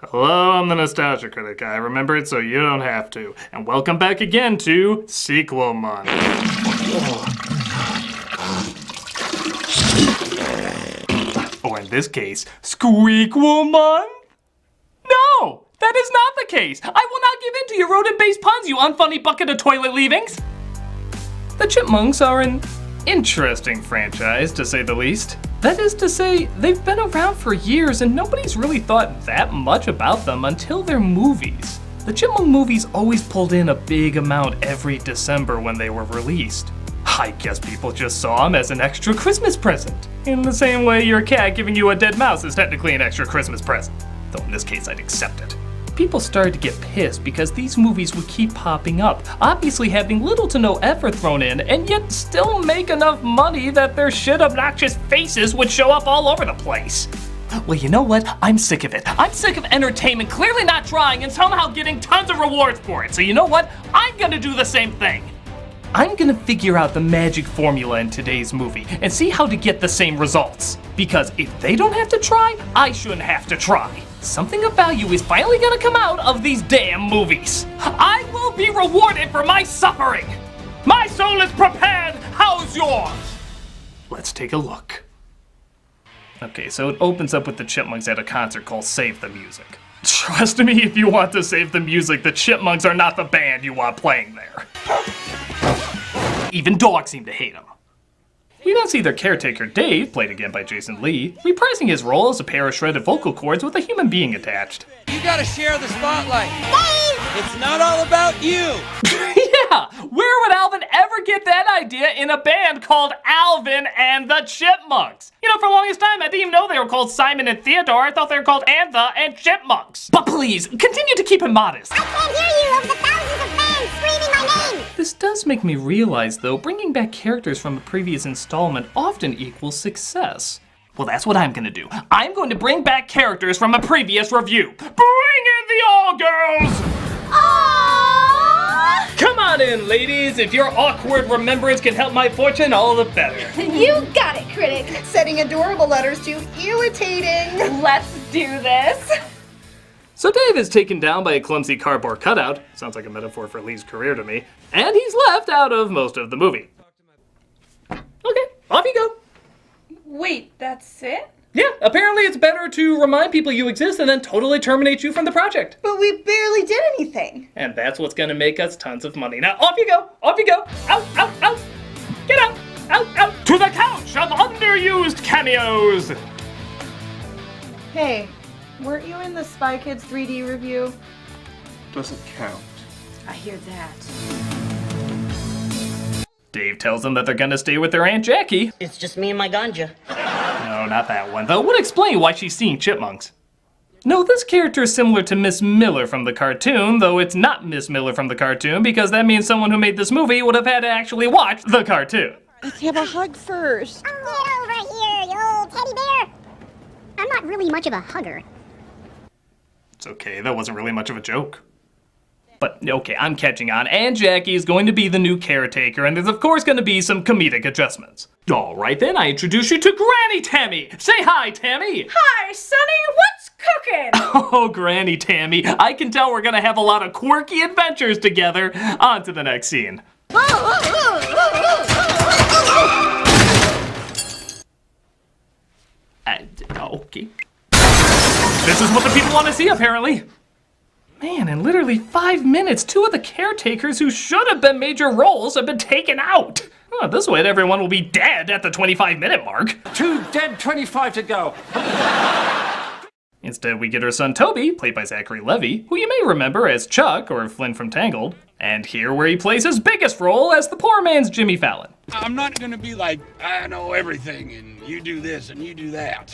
Hello, I'm the Nostalgia Critic. I remember it so you don't have to. And welcome back again to Sequel Month. Or in this case, Squeakquel Month? No! That is not the case! I will not give in to your rodent-based puns, you unfunny bucket of toilet leavings! The Chipmunks are an interesting franchise, to say the least. That is to say, they've been around for years and nobody's really thought that much about them until their movies. The Chipmunk movies always pulled in a big amount every December when they were released. I guess people just saw them as an extra Christmas present. In the same way your cat giving you a dead mouse is technically an extra Christmas present. Though in this case I'd accept it. People started to get pissed because these movies would keep popping up, obviously having little to no effort thrown in, and yet still make enough money that their shit obnoxious faces would show up all over the place. Well, you know what? I'm sick of it. I'm sick of entertainment clearly not trying and somehow getting tons of rewards for it. So you know what? I'm gonna do the same thing. I'm gonna figure out the magic formula in today's movie and see how to get the same results. Because if they don't have to try, I shouldn't have to try. Something of value is finally gonna come out of these damn movies. I will be rewarded for my suffering. My soul is prepared. How's yours? Let's take a look. Okay, so it opens up with the Chipmunks at a concert called Save the Music. Trust me, if you want to save the music, the Chipmunks are not the band you want playing there. Even dogs seem to hate them. We then see their caretaker, Dave, played again by Jason Lee, reprising his role as a pair of shredded vocal cords with a human being attached. You gotta share the spotlight. Dave! It's not all about you. Yeah, where would Alvin ever get that idea in a band called Alvin and the Chipmunks? You know, for the longest time, I didn't even know they were called Simon and Theodore. I thought they were called Antha and Chipmunks. But please, continue to keep him modest. I can't hear you over the thousands of fans screaming my name. This does make me realize, though, bringing back characters from a previous installment often equals success. Well, that's what I'm gonna do. I'm going to bring back characters from a previous review. Bring in the all-girls! Aww! Come on in, ladies. If your awkward remembrance can help my fortune, all the better. You got it, Critic. Setting adorable letters to irritating. Let's do this. So Dave is taken down by a clumsy cardboard cutout. Sounds like a metaphor for Lee's career to me. And he's left out of most of the movie. Okay, off you go. Wait, that's it? Yeah, apparently it's better to remind people you exist and then totally terminate you from the project. But we barely did anything. And that's what's gonna make us tons of money. Now off you go, off you go. Out, out, out. Get out, out, out. To the couch of underused cameos. Hey, weren't you in the Spy Kids 3D review? Doesn't count. I hear that. Dave tells them that they're gonna stay with their Aunt Jackie. It's just me and my ganja. No, not that one, though. Would explain why she's seeing chipmunks. No, this character is similar to Miss Miller from the cartoon, though it's not Miss Miller from the cartoon because that means someone who made this movie would have had to actually watch the cartoon. Let's have a hug first. Get over here, you old teddy bear. I'm not really much of a hugger. It's okay, that wasn't really much of a joke. But, okay, I'm catching on. Aunt Jackie is going to be the new caretaker, and there's of course going to be some comedic adjustments. Alright then, I introduce you to Granny Tammy! Say hi, Tammy! Hi, Sonny, what's cooking? Oh, Granny Tammy, I can tell we're gonna have a lot of quirky adventures together. On to the next scene. Okay. This is what the people want to see, apparently. Man, in literally 5 minutes, 2 of the caretakers who should have been major roles have been taken out. Oh, this way everyone will be dead at the 25-minute mark. 2 dead, 25 to go. Instead, we get her son Toby, played by Zachary Levi, who you may remember as Chuck or Flynn from Tangled. And here where he plays his biggest role as the poor man's Jimmy Fallon. I'm not gonna be like, I know everything and you do this and you do that.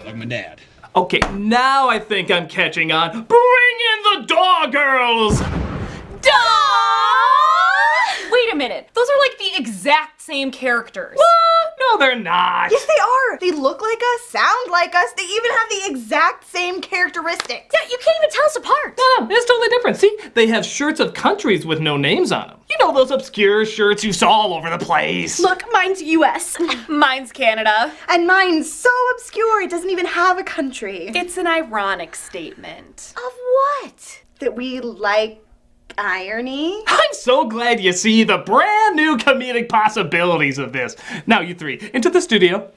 Like my dad. Okay, now I think I'm catching on. Bring in the dog girls! Wait a minute, those are like the exact same characters. What? No, they're not. Yes, they are. They look like us, sound like us. They even have the exact same characteristics. Yeah, you can't even tell us apart. No, it's totally different. See, they have shirts of countries with no names on them. You know those obscure shirts you saw all over the place. Look, mine's US. Mine's Canada. And mine's so obscure, it doesn't even have a country. It's an ironic statement. Of what? That we like irony? I'm so glad you see the brand new comedic possibilities of this. Now, you three, into the studio.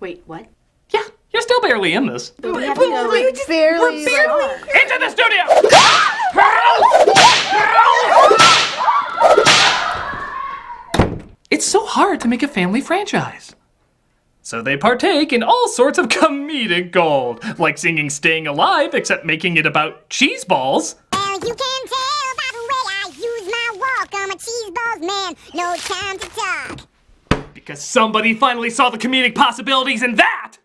Wait, what? Yeah, you're still barely in this. We have to go, like, barely. Into the studio! It's so hard to make a family franchise. So they partake in all sorts of comedic gold, like singing Staying Alive, except making it about cheese balls. Well, you can tell by the way I use my walk. I'm a cheese balls man, no time to talk. Because somebody finally saw the comedic possibilities in that!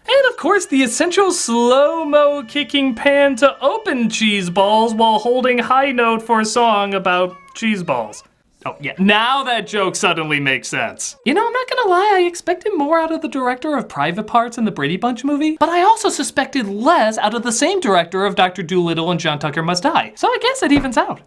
And of course, the essential slow-mo kicking pan to open cheese balls while holding high note for a song about cheese balls. Oh yeah, now that joke suddenly makes sense. You know, I'm not gonna lie, I expected more out of the director of Private Parts in the Brady Bunch movie, but I also suspected less out of the same director of Dr. Dolittle and John Tucker Must Die, so I guess it evens out.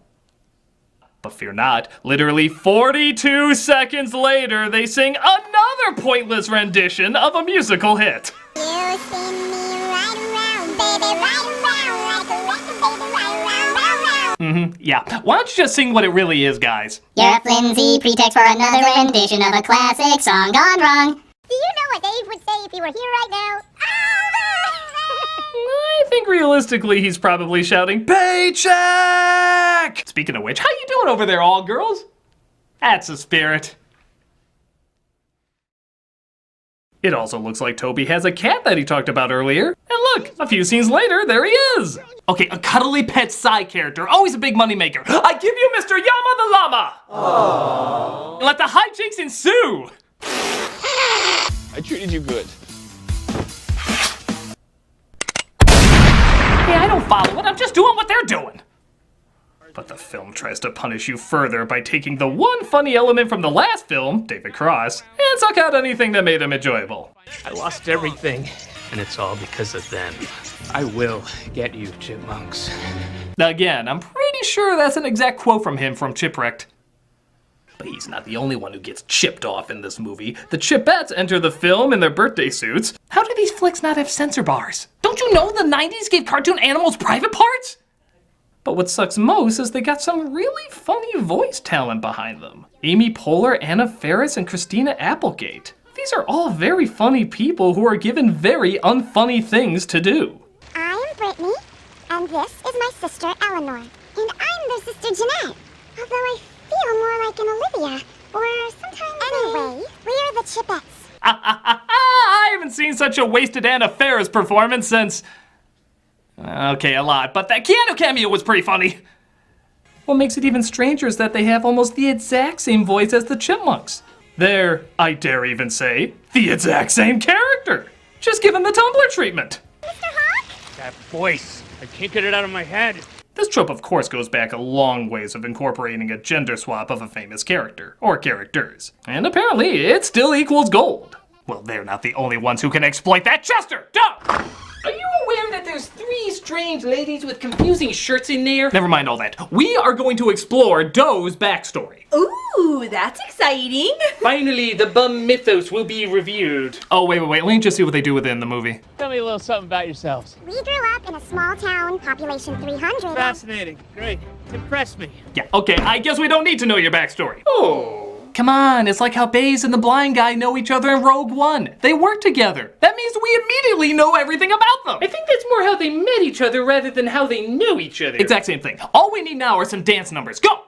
But fear not, literally 42 seconds later, they sing another pointless rendition of a musical hit. You spin me right around, baby, right around, like a record, baby, right around, round, round. Yeah, why don't you just sing what it really is, guys? You're a flimsy pretext for another rendition of a classic song gone wrong. Do you know what Dave would say if he were here right now? I think realistically he's probably shouting, "Paycheck!" Speaking of which, how you doing over there, all girls? That's the spirit. It also looks like Toby has a cat that he talked about earlier. And look, a few scenes later, there he is. Okay, a cuddly pet side character, always a big moneymaker. I give you Mr. Yama the Llama. Aww. Let the hijinks ensue. I treated you good. Hey, I don't follow it, I'm just doing what they're doing. But the film tries to punish you further by taking the one funny element from the last film, David Cross, and suck out anything that made him enjoyable. I lost everything, and it's all because of them. I will get you, Chipmunks. Again, I'm pretty sure that's an exact quote from him from Chipwrecked. But he's not the only one who gets chipped off in this movie. The Chipettes enter the film in their birthday suits. How do these flicks not have censor bars? Don't you know the 90s gave cartoon animals private parts? But what sucks most is they got some really funny voice talent behind them. Amy Poehler, Anna Faris, and Christina Applegate. These are all very funny people who are given very unfunny things to do. I'm Brittany, and this is my sister Eleanor. And I'm their sister Jeanette. Although I feel more like an Olivia, or sometimes anyway, we're the Chipettes. I haven't seen such a wasted Anna Faris performance since... Okay, a lot, but that Keanu cameo was pretty funny. What makes it even stranger is that they have almost the exact same voice as the Chipmunks. They're, I dare even say, the exact same character, just given the Tumblr treatment. Mr. Hawk? That voice, I can't get it out of my head. This trope, of course, goes back a long ways of incorporating a gender swap of a famous character, or characters. And apparently, it still equals gold. Well, they're not the only ones who can exploit that, Chester! Duh! Are you aware that there's 3 strange ladies with confusing shirts in there? Never mind all that. We are going to explore Doe's backstory. Ooh, that's exciting. Finally, the bum mythos will be revealed. Oh, wait. Let me just see what they do with it in the movie. Tell me a little something about yourselves. We grew up in a small town, population 300. Fascinating. Great. Impress me. Yeah, okay, I guess we don't need to know your backstory. Oh. Come on, it's like how Baze and the blind guy know each other in Rogue One. They work together. That means we immediately know everything about them. I think that's more how they met each other rather than how they knew each other. Exact same thing. All we need now are some dance numbers. Go!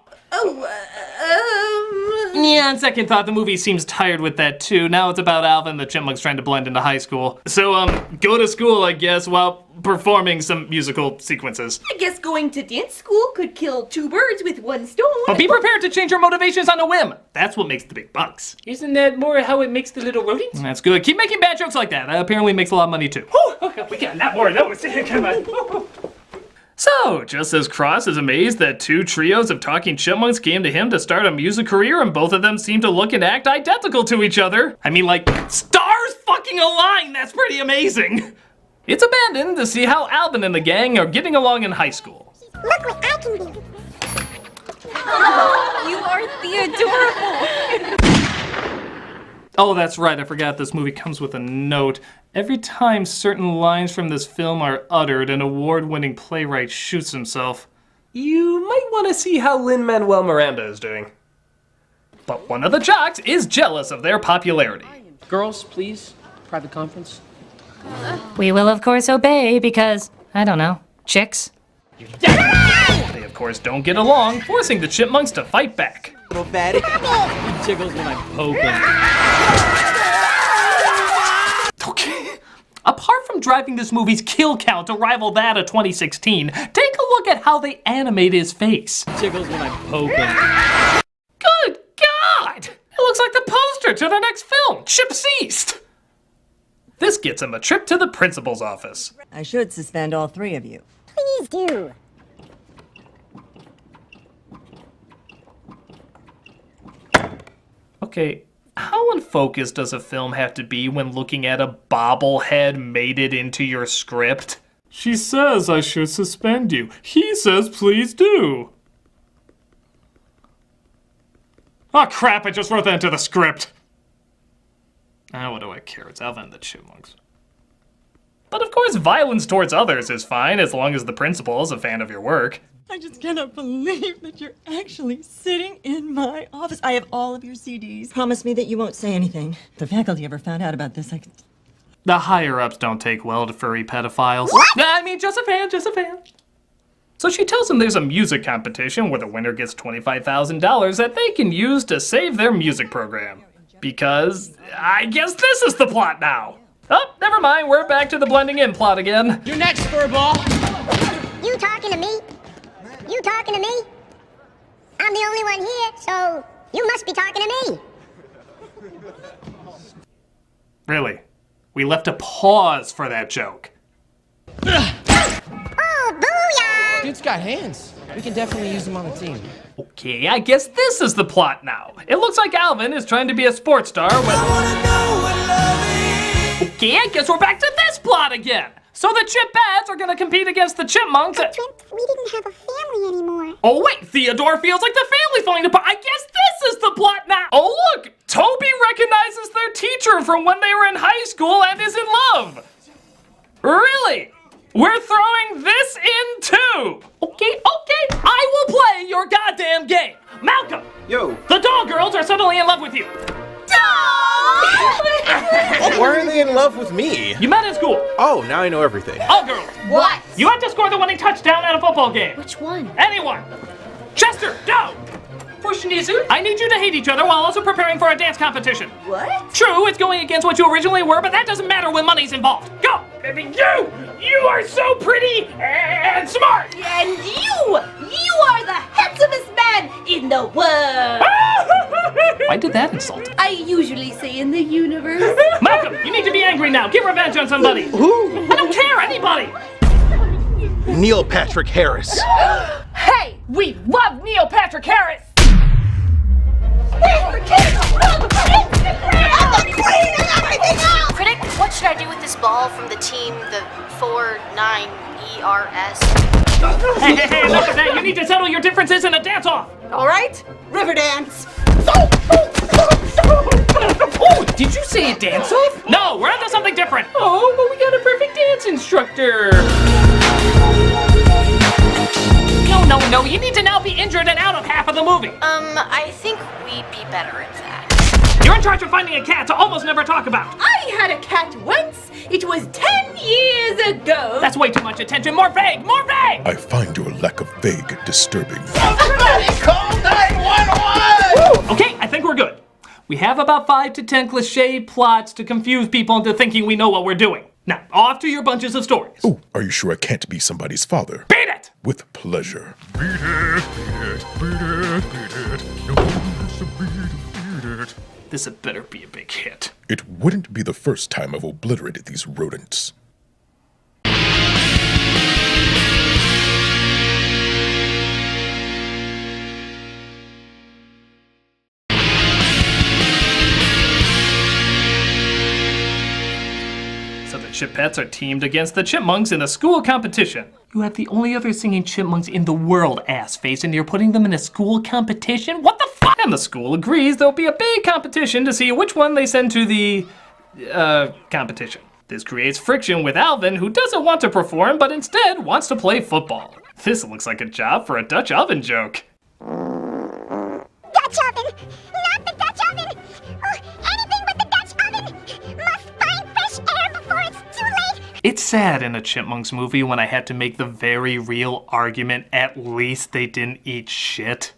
Yeah, on second thought, the movie seems tired with that too. Now it's about Alvin the Chipmunks trying to blend into high school. So, go to school, I guess, while performing some musical sequences. I guess going to dance school could kill 2 birds with 1 stone. But be prepared to change your motivations on a whim. That's what makes the big bucks. Isn't that more how it makes the little rodents? That's good. Keep making bad jokes like that. That apparently makes a lot of money too. Oh, we got a lot more of those. Come on. So, just as Cross is amazed that two trios of talking chipmunks came to him to start a music career and both of them seem to look and act identical to each other. I mean, like, stars fucking align! That's pretty amazing! It's abandoned to see how Alvin and the gang are getting along in high school. Look what I can do. You are the adorable. Oh, that's right, I forgot this movie comes with a note. Every time certain lines from this film are uttered, an award-winning playwright shoots himself. You might want to see how Lin-Manuel Miranda is doing. But one of the jocks is jealous of their popularity. Girls, please. Private conference. We will, of course, obey because, I don't know, chicks? They, of course, don't get along, forcing the chipmunks to fight back. Little fatty. He jiggles when I poke him. Okay. Apart from driving this movie's kill count to rival that of 2016, take a look at how they animate his face. Jiggles when I poke him. Good God! It looks like the poster to the next film, Chipseast! This gets him a trip to the principal's office. I should suspend all three of you. Please do. Okay, how unfocused does a film have to be when looking at a bobblehead mated into your script? She says I should suspend you. He says please do. Oh crap, I just wrote that into the script. Ah, what do I care? It's Alvin and the Chipmunks. But of course, violence towards others is fine as long as the principal is a fan of your work. I just cannot believe that you're actually sitting in my office. I have all of your CDs. Promise me that you won't say anything. If the faculty ever found out about this, I could... The higher-ups don't take well to furry pedophiles. What? I mean, just a fan, just a fan. So she tells him there's a music competition where the winner gets $25,000 that they can use to save their music program. Because I guess this is the plot now. Oh, never mind, we're back to the blending in plot again. You're next, Furball. You talking to me? You talking to me? I'm the only one here, so you must be talking to me. Really? We left a pause for that joke. Oh, booyah! Dude's got hands. We can definitely use him on the team. Okay, I guess this is the plot now. It looks like Alvin is trying to be a sports star with... Okay, I guess we're back to this plot again. So the Chip-Bats are gonna compete against the Chipmunks. I dreamt we didn't have a family anymore. Oh wait, Theodore feels like the family's falling apart. I guess this is the plot now. Oh look, Toby recognizes their teacher from when they were in high school and is in love. Really? We're throwing this in too. Okay, I will play your goddamn game. Malcolm. Yo. The doll girls are suddenly in love with you. Why are they in love with me? You met in school. Oh, now I know everything. All girls. What? You have to score the winning touchdown at a football game. Which one? Anyone. Chester, go. For Shinizu, I need you to hate each other while also preparing for a dance competition. What? True, it's going against what you originally were, but that doesn't matter when money's involved. Go! Baby, you are so pretty and smart! And you are the handsomest man in the world! Why did that insult him? I usually say in the universe. Malcolm, you need to be angry now. Get revenge on somebody. Who? I don't care, anybody! Neil Patrick Harris. Hey, we love Neil Patrick Harris! Critic, what should I do with this ball from the team, the 49ERS? Hey, enough of that! You need to settle your differences in a dance-off! All right, river dance. Oh, did you say a dance-off? No, we're onto something different! Oh, but we got a perfect dance instructor. No, you need to now be injured and out of half of the movie! I think we'd be better at that. You're in charge of finding a cat to almost never talk about! I had a cat once. It was 10 years ago. That's way too much attention! More vague! More vague! I find your lack of vague disturbing. Somebody call 911! Okay, I think we're good. We have about 5 to 10 cliche plots to confuse people into thinking we know what we're doing. Now, off to your bunches of stories. Oh, are you sure I can't be somebody's father? Beat it! With pleasure. This had better be a big hit. It wouldn't be the first time I've obliterated these rodents. Chipettes are teamed against the Chipmunks in a school competition. You have the only other singing chipmunks in the world, ass-face, and you're putting them in a school competition? What the fuck? And the school agrees there'll be a big competition to see which one they send to the, competition. This creates friction with Alvin, who doesn't want to perform, but instead wants to play football. This looks like a job for a Dutch oven joke. Dutch oven! Not the Dutch oven! Oh, anything but the Dutch oven! Must find fresh air before it's too late! It's sad in a Chipmunks movie when I had to make the very real argument, at least they didn't eat shit.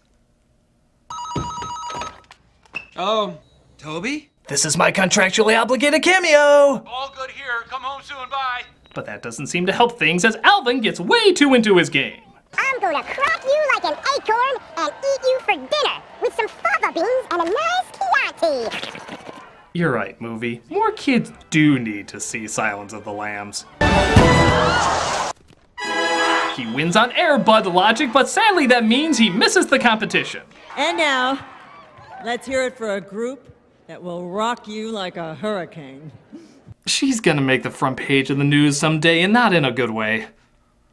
Oh, Toby? This is my contractually obligated cameo! All good here. Come home soon. Bye. But that doesn't seem to help things as Alvin gets way too into his game. I'm gonna crack you like an acorn and eat you for dinner with some fava beans and a nice Chianti. You're right, movie. More kids do need to see Silence of the Lambs. He wins on Air Bud logic, but sadly that means he misses the competition. And now, let's hear it for a group that will rock you like a hurricane. She's gonna make the front page of the news someday, and not in a good way.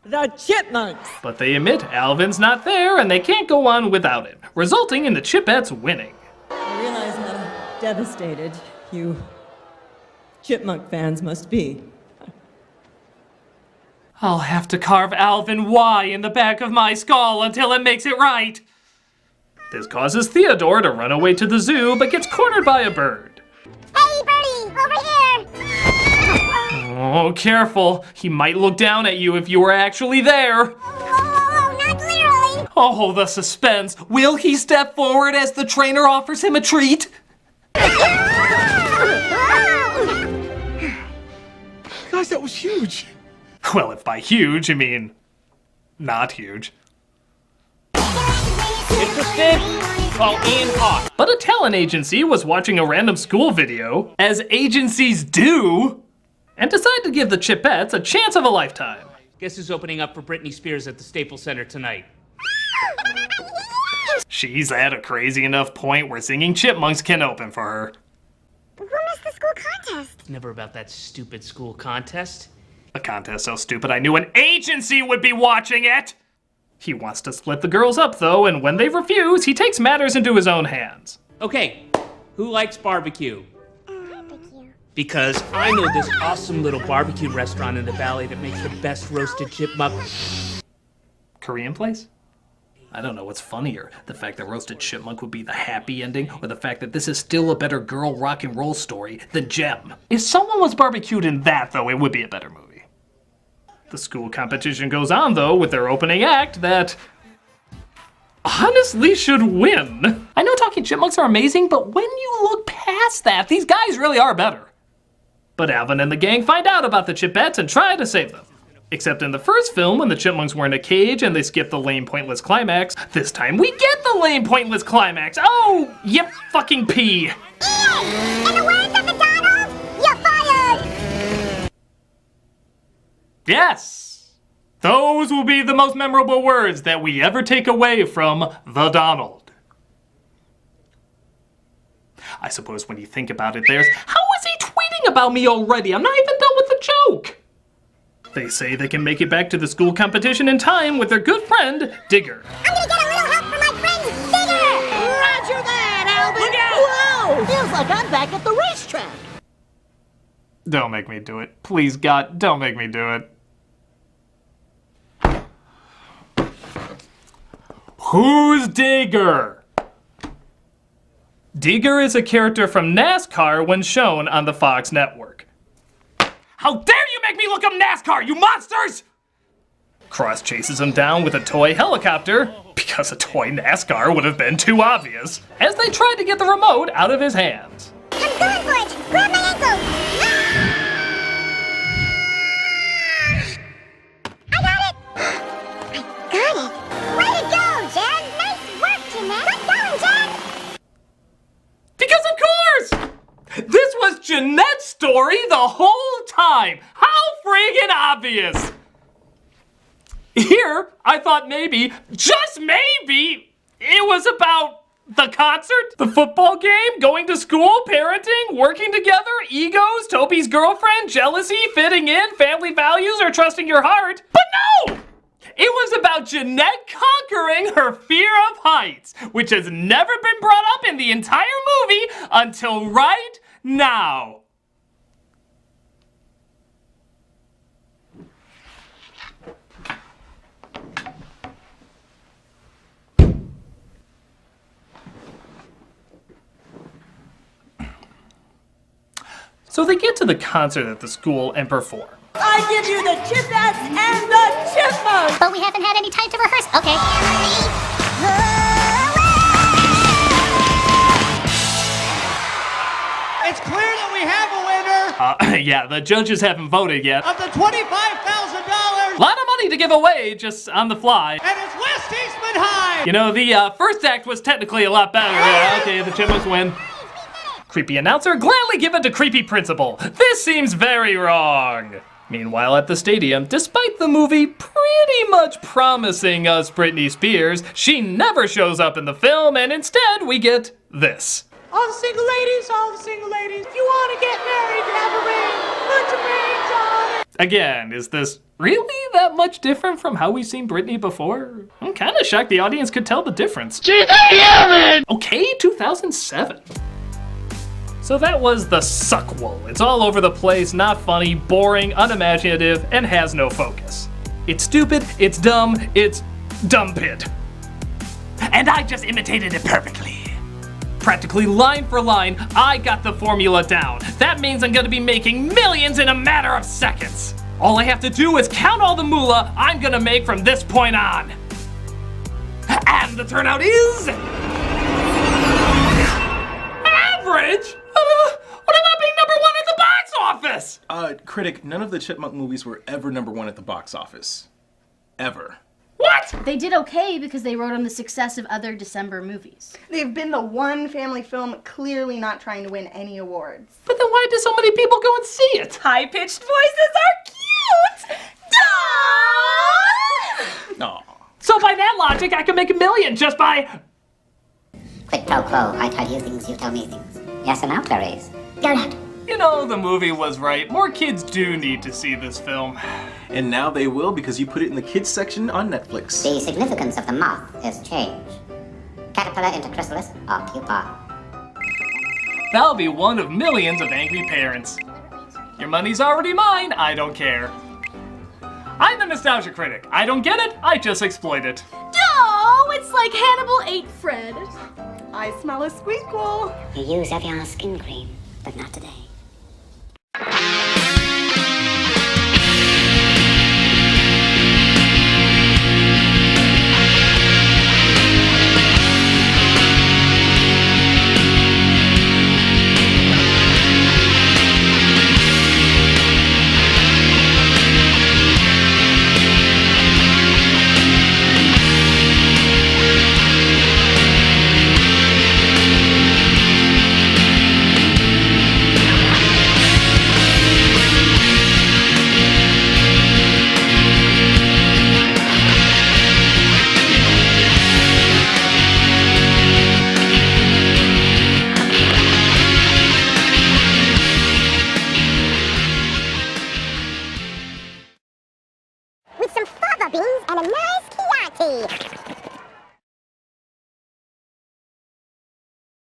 The Chipmunks! But they admit Alvin's not there and they can't go on without him, resulting in the Chipettes winning. I realize how devastated you Chipmunk fans must be. I'll have to carve Alvin Y in the back of my skull until it makes it right. This causes Theodore to run away to the zoo, but gets cornered by a bird. Hey, birdie, over here! Oh, careful. He might look down at you if you were actually there. Oh, not literally! Oh, the suspense. Will he step forward as the trainer offers him a treat? Guys, that was huge. Well, if by huge, I mean not huge. Interested? Call Ian Hawk. But a talent agency was watching a random school video, as agencies do, and decided to give the Chipettes a chance of a lifetime. Guess who's opening up for Britney Spears at the Staples Center tonight? She's at a crazy enough point where singing Chipmunks can open for her. Who missed the school contest? It's never about that stupid school contest. A contest so stupid I knew an agency would be watching it! He wants to split the girls up though, and when they refuse, he takes matters into his own hands. Okay, who likes barbecue? Barbecue. Because I know this awesome little barbecue restaurant in the valley that makes the best roasted chipmunk. Korean place? I don't know what's funnier, the fact that Roasted Chipmunk would be the happy ending, or the fact that this is still a better girl rock and roll story than Gem. If someone was barbecued in that though, it would be a better movie. The school competition goes on though with their opening act that honestly should win. I know Talking Chipmunks are amazing, but when you look past that, these guys really are better. But Alvin and the gang find out about the Chipettes and try to save them. Except in the first film, when the Chipmunks were in a cage and they skipped the lame, pointless climax, this time we get the lame, pointless climax. Oh, yep, fucking pee. In the words of the Donald, you're fired! Yes, those will be the most memorable words that we ever take away from the Donald. I suppose when you think about it, there's, how is he tweeting about me already? I'm not even done with the joke. They say they can make it back to the school competition in time with their good friend, Digger. I'm gonna get a little help from my friend, Digger! Roger that, Alvin! Look out! Whoa! Feels like I'm back at the racetrack. Don't make me do it. Please, God, don't make me do it. Who's Digger? Digger is a character from NASCAR when shown on the Fox network. How dare you make me look up NASCAR, you monsters! Cross chases him down with a toy helicopter, because a toy NASCAR would have been too obvious, as they tried to get the remote out of his hands. I'm going for it! Grab my ankle! I got it! I got it! Way to go, Jen! Nice work, Jeanette! Good going, Jen! Because of course! This was Jeanette's story the whole time! How friggin' obvious! Here, I thought maybe, just maybe, it was about The concert? The football game? Going to school? Parenting? Working together? Egos? Toby's girlfriend? Jealousy? Fitting in? Family values? Or trusting your heart? But no! It was about Jeanette conquering her fear of heights, which has never been brought up in the entire movie until right now. So they get to the concert at the school and perform. I give you the Chipettes and the Chipmunks! But we haven't had any time to rehearse. Okay. It's clear that we have a winner Yeah, the judges haven't voted yet. of the $25,000, Lot of money to give away just on the fly. and it's West Eastman High. You know, the first act was technically a lot better. Yeah, okay, the Chipmunks win. Creepy announcer, gladly give it to creepy principal. This seems very wrong. Meanwhile, at the stadium, despite the movie pretty much promising us Britney Spears, she never shows up in the film, and instead we get this. All the single ladies, if you want to get married, have a ring, put your rings on it. Again, is this really that much different from how we've seen Britney before? I'm kind of shocked the audience could tell the difference. Okay, 2007. So that was the Squeakquel. It's all over the place, not funny, boring, unimaginative, and has no focus. It's stupid, it's dumb, it's dumb pit. And I just imitated it perfectly. Practically line for line, I got the formula down. That means I'm gonna be making millions in a matter of seconds. All I have to do is count all the moolah I'm gonna make from this point on. And the turnout is... average? What about being number one at the box office? Critic, none of the Chipmunk movies were ever #1 at the box office. Ever. What? They did okay because they rode on the success of other December movies. They've been the one family film clearly not trying to win any awards. But then why do so many people go and see it? High-pitched voices are cute! Aw. So by that logic, I can make $1 million just by... Quid pro quo. I tell you things, you tell me things. Yes or no, Clarice? Go ahead. You know, the movie was right. More kids do need to see this film. And now they will because you put it in the kids section on Netflix. The significance of the moth is change. Caterpillar into chrysalis or pupa. That'll be one of millions of angry parents. Your money's already mine, I don't care. I'm the nostalgia critic. I don't get it, I just exploit it. No, it's like Hannibal ate Fred. I smell a Squeakquel. You use Evian skin cream, but not today. With some fava beans and a nice Chianti.